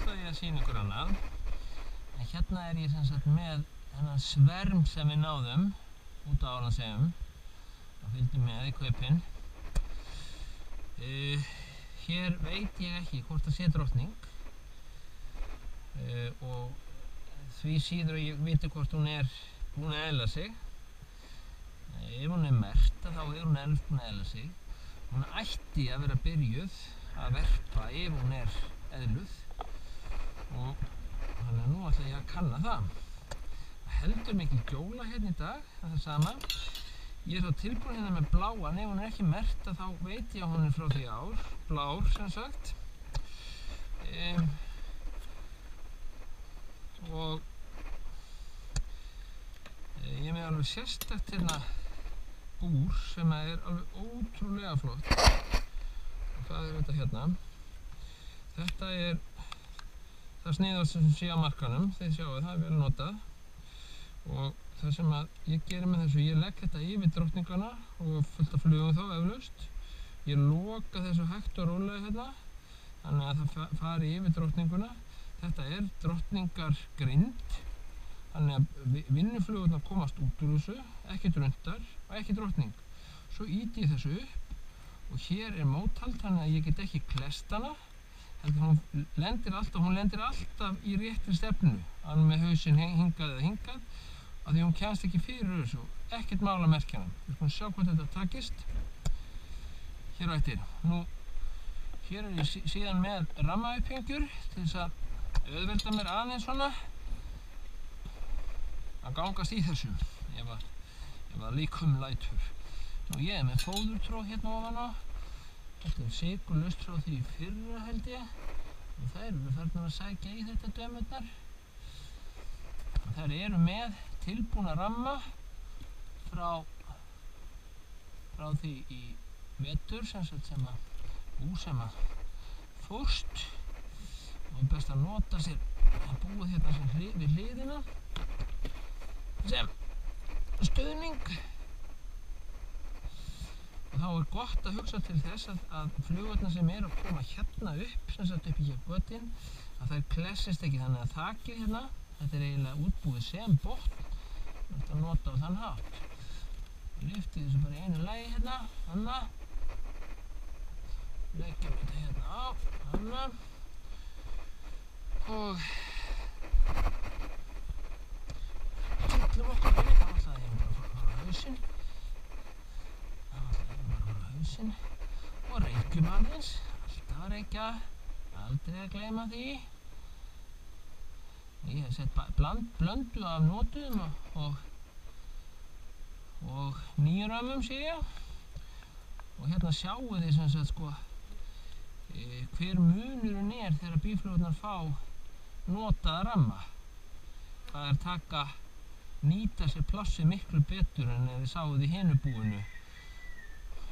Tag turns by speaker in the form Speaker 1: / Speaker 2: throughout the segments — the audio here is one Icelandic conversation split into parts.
Speaker 1: ætlaði ég að sýna ykkur annað. En hérna ég sem sagt með þennan sverm sem við náðum út á Álandseyjum. Það fylgdi með í kaupin. Hér veit ég ekki hvort það sé drottning. Og því síður að ég viti hvort hún búin að elda sig. Ef hún merkt, þá hún búin að elda sig. Hún ætti að vera byrjuð að verpa ef hún eðluð. Og þannig að nú ætla ég að kanna það. Það heldur mikil gjóla hérna í dag, það sama. Ég þá tilbúin hérna með bláan, ef hún ekki merkt, þá veit ég að hún frá því ár. Blár sem sagt. Og ég með alveg sérstakt hérna búr sem alveg ótrúlega flott. Og það þetta hérna. Þetta það sniðast sem sé á markanum, þið sjáu það vel notað. Og það sem að ég geri með þessu, ég legg þetta yfir drottningana og fullt af flugum þá eflaust. Ég loka þessu hægt og rólega hérna, þannig að það fari yfir drottninguna. Þetta drottningargrind, þannig að vinnuflugurnar komast út úr þessu, ekki drundar og ekki drottning. Svo ýti ég þessu upp og hér móthald, þannig að ég get ekki klest hana. Hún lendir alltaf í réttri stefnu, alveg með hausinn hingað eða hingað, af því hún kemst ekki fyrir þessu, ekkert mál að merkja hana. Við skulum sjá hvort þetta takist. Hér á eftir. Nú, hér ég síðan með rammaupphengju til þess að auðvelda mér aðeins svona að gangast í þessu ef að líkum lætur. Nú ég með fóðurtróð hérna ofan á. Þetta sykurlaust frá því fyrra held ég. Og þær eru farnar að sækja í þetta dömurnar. Þær eru með tilbúna ramma frá því í vetur sem að fórst. Og best að nota sér að búa hérna sem við hliðina sem stuðning. Og þá gott að hugsa til þess að flugurnar sem að koma hérna upp, sem sagt upp í hér götin, að þær klessist ekki, þannig að þakið hérna, þetta eiginlega útbúið sem botn, þetta nota á þann hátt. Ég lyfti þessu bara einu lagi hérna, annað. Leggjum þetta hérna á, annað. Og tyllum okkur við, þá ætlaði ég bara að fara á hausinn. Og reykjum aðeins, alltaf að reykja, aldrei að gleyma því. Ég hef sett blöndu af notuðum og nýrömmum sé ég. Og hérna sjáu þið sem sagt sko hver munurinn þegar býflugurnar fá notaða ramma. Það nýta sér plássið miklu betur en ef þið sáuð í hinu búinu.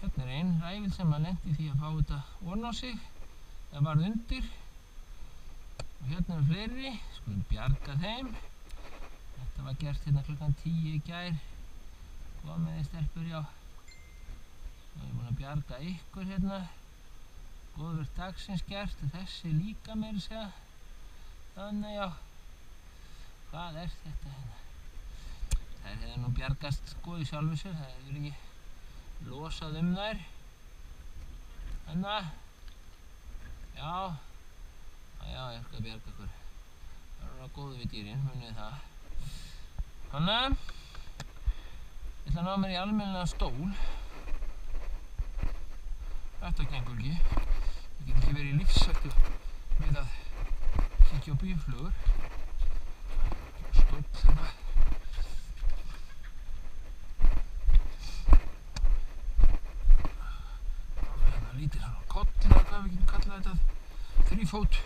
Speaker 1: Hérna ein ræfil sem að lendi því að fá þetta ofan á sig, það varð undir. Og hérna fleiri, skulum bjarga þeim. Þetta var gert hérna klukkan 10 í gær. Komiði stelpur, já. Og ég er búinn að bjarga ykkur hérna. Góðverk dagsins gert, og þessi líka meira að segja. Þannig já, hvað þetta hérna? Þær hefðu nú bjargast sko í sjálfu sér, það hefur ekki losað þær. Þannig, já, ég skal bjarga ykkur. Það er að góðu við dýrin, munið það. Þannig, ég ætla að ná mér í almennilegan stól. Þetta gengur ekki. Ég get ekki verið í lífshættu við að kíkja á býflugur. Stóll þarna. Hérna lítil hann á koll, eða hvað við getum kallað þetta. Þrífót.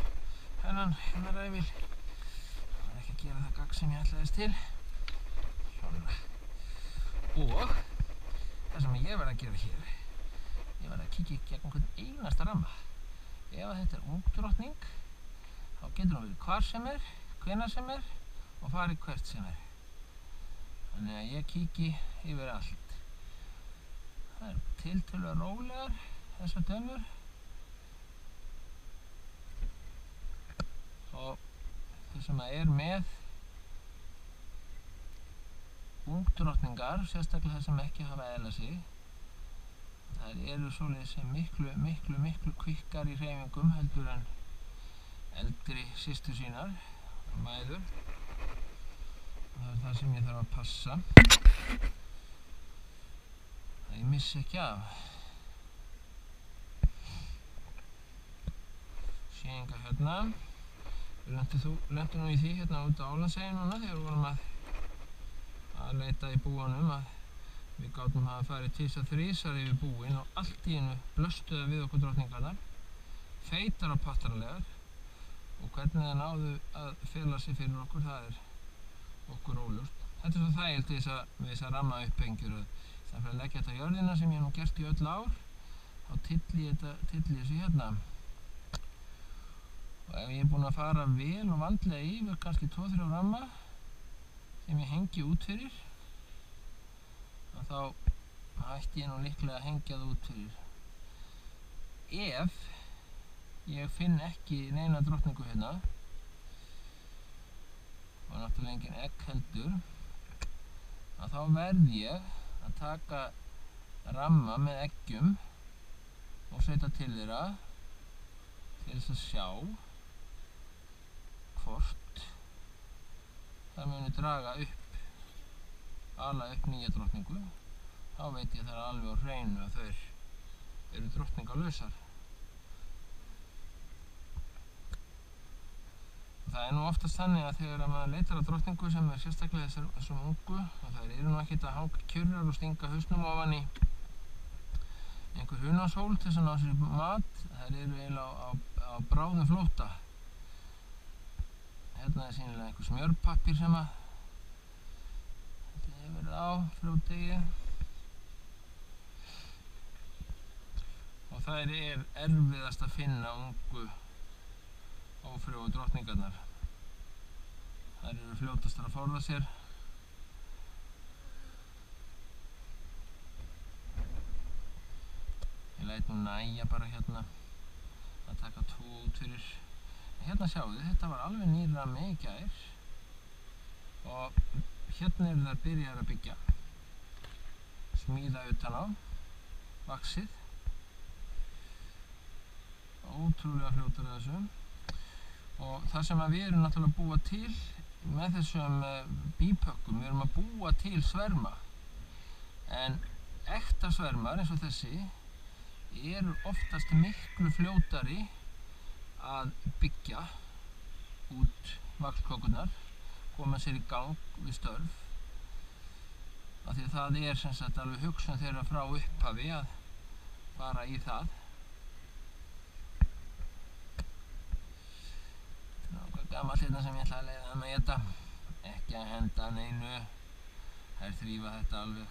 Speaker 1: Hennar ræfil. Það var ekki að gera það gagn sem ég ætlaðist til. Svona. Og það sem ég verð að gera hér, ég verð að kíkja gegn hvern einasta ramma. Ef þetta ungdrottning, þá getur hún verið hvar sem hvenær sem og farið hvert sem Þannig að ég kíki yfir allt. Það eru tiltölulega rólegar, þessar dömur. það sem með ungdrottningar, sérstaklega það sem ekki hafa eðlað sig. Þær eru svoleiðis miklu kvikkar í hreyfingum heldur en eldri systur sínar og mæður. Það er það sem ég þarf að passa að ég missi ekki af. Séinga hérna. Við lentum nú í því hérna út á Álandseyju núna þegar við vorum að leita í búanum að við gátum að fara tvisvar þrisvar yfir búin og allt í einu blöstuðu við okkur drottningarnar, feitar og pattaralegar, og hvernig það náðu að fela sig fyrir okkur, það er okkur óljóst. Þetta er svo þægilt við þessa rammaupphengju að það fyrir að leggja þetta á jörðina sem ég nú gert í öll ár, þá tylli ég þessu hérna. Og ef ég er búinn að fara vel og vandlega yfir kannski 2-3 ramma sem ég hengi út fyrir, þá ætti ég nú líklega að hengja það út fyrir. Ef ég finn ekki neina drottningu hérna, og náttúrulega engin egg heldur, þá verð ég að taka ramma með eggjum og setja til þeirra til þess að sjá hvort það muni draga upp, ala upp nýja drottningu. Þá veit ég það alveg á hreinu að þau eru drottningalausar. Það er nú oftast þannig að þegar maður leitar að drottningu sem er sérstaklega þessum ungu, og þær eru nú ekkert að hanga kjurrar og stinga hausnum ofan í einhver hunashól til þess að ná sér mat, þær eru eiginlega á bráðum flótta. Hérna er sýnilega einhver smjörpappír sem að þetta hefur verið á fljótdegi, og þær er erfiðast að finna ungu ófrjóu drottningarnar. Þær eru fljótastar að forða sér. Ég læt nú nægja bara hérna að taka 2 út fyrir. Hérna sjáu þið, þetta var alveg nýr rammi í gær og hérna eru þær byrjaðar að byggja. Smíða utan á, vaxið. Ótrúlega fljótar að þessu. Og það sem við erum náttúrulega að búa til með þessum bípökkum, við erum að búa til sverma. En ekta svermar eins og þessi eru oftast miklu fljótari að byggja út vaxkökurnar, koma sér í gang við störf, af því að það er sem sagt alveg hugsun þeirra frá upphafi að fara í það. Þetta er náttúrulega gamalt hérna sem ég ætla að leiða með þetta, ekki að henda neinu, þær þrífa þetta alveg.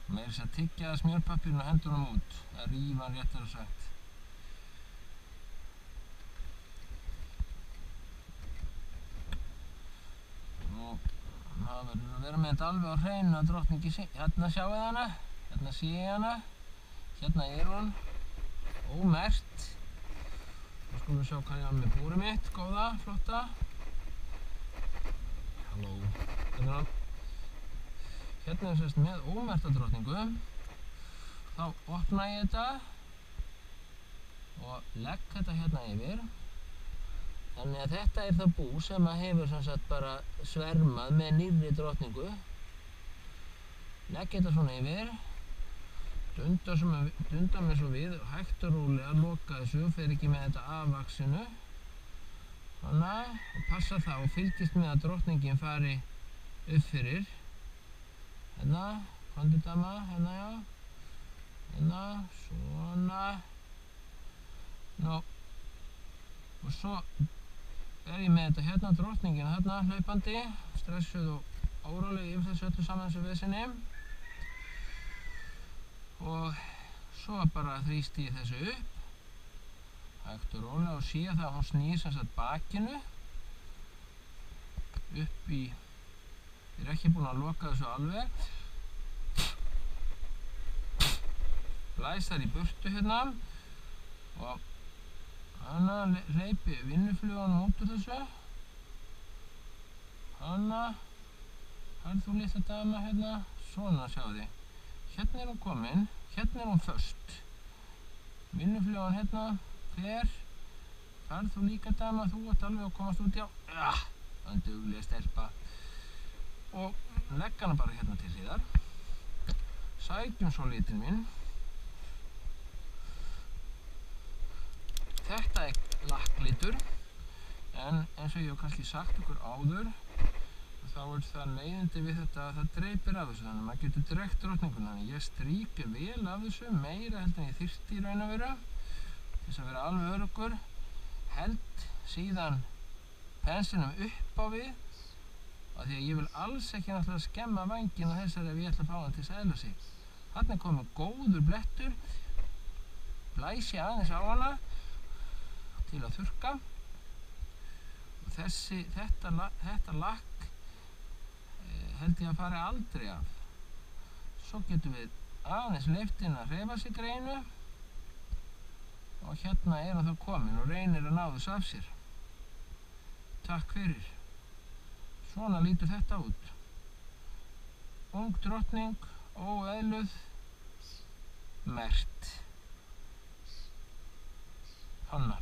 Speaker 1: Meira þess að tyggja smjörpappírinn og hendur honum út, að rífa hann réttara sagt. Það verður að vera með þetta alveg á hreinu að drottningi sé. Hérna sjáu þið hana, hérna sé ég hana, hérna er hún, ómerkt. Þá skulum við sjá hvað ég á með búrið mitt, góða, flotta. Halló. Hérna er sérst með ómerkta drottningu. Þá opna ég þetta og legg þetta hérna yfir. Þannig að þetta er það bú sem að hefur sem sagt bara svermað með nýrri drottningu. Legg þetta svona yfir, dunda mér svo við og hægt og rólega loka þessu, fer ekki með þetta af vaxinu. Þannig, og passa það og fylgist með að drottningin fari upp fyrir. Hérna, komdu dama, hérna já. Hérna, svona. Nú, og svo er ég með þetta hérna, drottningin hérna hlaupandi, stressuð og óróleg yfir þessu öllu saman þessu vesinni. Og svo bara þrýsti ég þessu upp, hægt og rólega, og sé það að hún snýr sem sagt bakinu upp í, ég er ekki búinn að loka þessu alveg. Blæs þær í burtu hérna og þannig hleypi vinnuflugunum út úr þessu Hanna, har þú litla dama hérna? Svona, sjáðu þið. Hérna er hún komin, hérna er hún föst. Vinnuflugan hérna, hver? Har þú líka dama? Þú ert alveg að komast út, já. Ja, það er dugleg stelpa. Og legg hana bara hérna til hliðar. Sækjum svo litinn minn. Þetta er lakklitur, en eins og ég hef kannski sagt ykkur áður, þá er það leiðindi við þetta að það dreipir af þessu, þannig að maður getur dregt drottninguna. Þannig ég strípi vel af þessu, meira heldur en ég þyrfti í raun og veru, til þess að vera alveg öruggur. Held síðan pensinum upp á við, af því að ég vil alls ekki náttúrulega skemma vænginn á þessari ef ég ætla að fá hann til að eðla sig. Þarna er komið góður blettur, blæsi aðeins á hana til að þurrka. Og þetta lakk held ég að fari aldrei af. Svo getum við aðeins leyft henni að hreyfa sig greinu og hérna er hann þá komin og reynir að ná þessu af sér. Takk fyrir. Svona lítur þetta út. Ung drottning, óeðluð, merkt. Hanna.